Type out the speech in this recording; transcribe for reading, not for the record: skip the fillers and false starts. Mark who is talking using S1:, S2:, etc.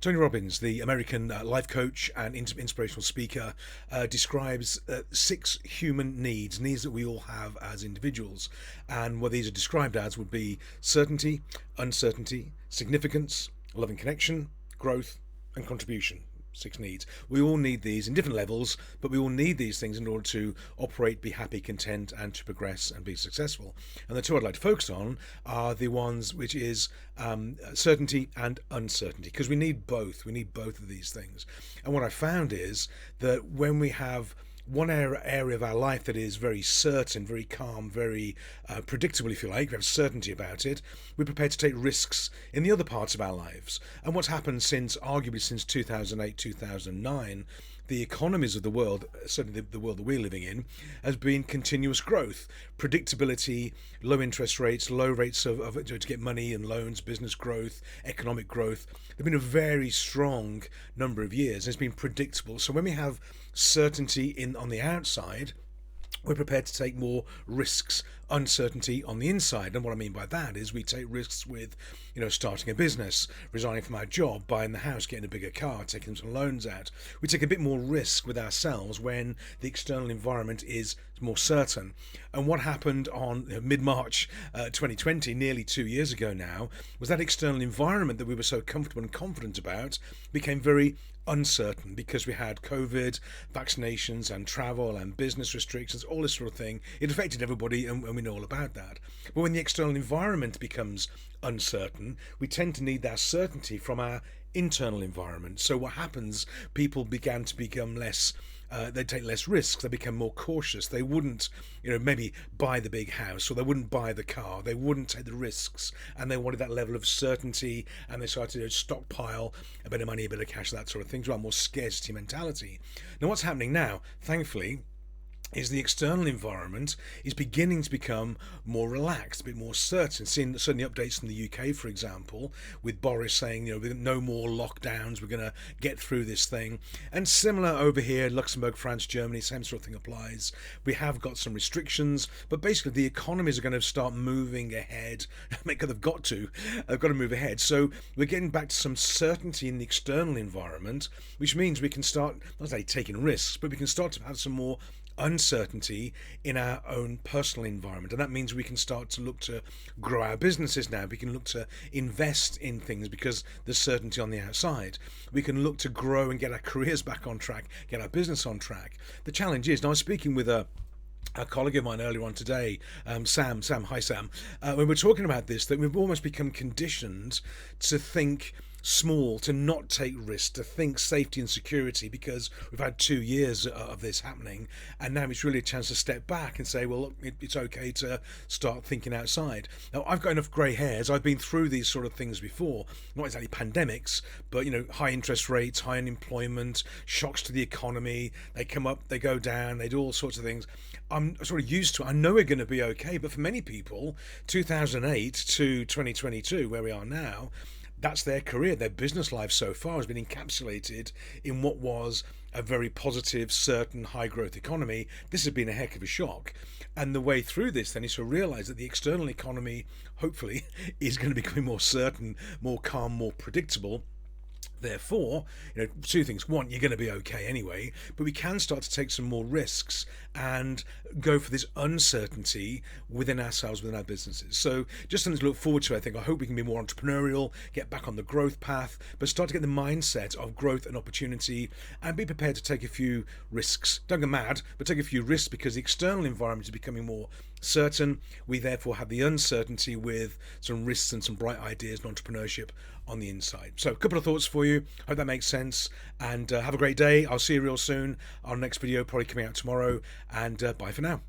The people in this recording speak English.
S1: Tony Robbins, the American life coach and inspirational speaker, describes six human needs that we all have as individuals. And what these are described as would be certainty, uncertainty, significance, love and connection, growth, and contribution. Six needs. We all need these in different levels, but we all need these things in order to operate, be happy, content, and to progress and be successful. And the two I'd like to focus on are the ones which is certainty and uncertainty, because we need both. We need both of these things. And what I found is that when we have one area of our life that is very certain, very calm, very predictable, if you like, we have certainty about it, we're prepared to take risks in the other parts of our lives. And what's happened arguably since 2008, 2009, the economies of the world, certainly the world that we're living in, has been continuous growth, predictability, low interest rates, low rates of to get money and loans, business growth, economic growth. They've been a very strong number of years. It's been predictable. So when we have certainty on the outside, we're prepared to take more risks, uncertainty on the inside. And what I mean by that is we take risks with, starting a business, resigning from our job, buying the house, getting a bigger car, taking some loans out. We take a bit more risk with ourselves when the external environment is more certain. And what happened on mid-March 2020, nearly 2 years ago now, was that external environment that we were so comfortable and confident about became very uncertain because we had COVID, vaccinations and travel and business restrictions, all this sort of thing. It affected everybody and we know all about that. But when the external environment becomes uncertain, we tend to need that certainty from our internal environment. So what happens, people began to become less they take less risks, they become more cautious. They wouldn't, maybe buy the big house, or they wouldn't buy the car, they wouldn't take the risks, and they wanted that level of certainty, and they started to stockpile a bit of money, a bit of cash, that sort of thing, more scarcity mentality. Now what's happening now, thankfully, is the external environment is beginning to become more relaxed, a bit more certain. Seeing certainly updates from the UK, for example, with Boris saying, no more lockdowns, we're going to get through this thing. And similar over here, Luxembourg, France, Germany, same sort of thing applies. We have got some restrictions, but basically the economies are going to start moving ahead. They've got to move ahead. So we're getting back to some certainty in the external environment, which means we can start, not say taking risks, but we can start to have some more uncertainty in our own personal environment. And that means we can start to look to grow our businesses now. We can look to invest in things because there's certainty on the outside. We can look to grow and get our careers back on track, get our business on track. The challenge is, and I was speaking with a colleague of mine earlier on today, Sam, hi Sam, when we're talking about this, that we've almost become conditioned to think small, to not take risks, to think safety and security, because we've had 2 years of this happening, and now it's really a chance to step back and say, well, look, it's okay to start thinking outside. Now, I've got enough grey hairs. I've been through these sort of things before, not exactly pandemics, but high interest rates, high unemployment, shocks to the economy. They come up, they go down, they do all sorts of things. I'm sort of used to it. I know we're going to be okay, but for many people, 2008 to 2022, where we are now, that's their career, their business life so far has been encapsulated in what was a very positive, certain, high growth economy. This has been a heck of a shock. And the way through this then is to realize that the external economy, hopefully, is going to become more certain, more calm, more predictable. Therefore, two things. One, you're going to be okay anyway, but we can start to take some more risks and go for this uncertainty within ourselves, within our businesses. So just something to look forward to, I think. I hope we can be more entrepreneurial, get back on the growth path, but start to get the mindset of growth and opportunity and be prepared to take a few risks. Don't go mad, but take a few risks because the external environment is becoming more certain. We therefore have the uncertainty with some risks and some bright ideas and entrepreneurship on the inside. So a couple of thoughts for you. Hope that makes sense, and have a great day. I'll see you real soon. Our next video probably coming out tomorrow, and bye for now.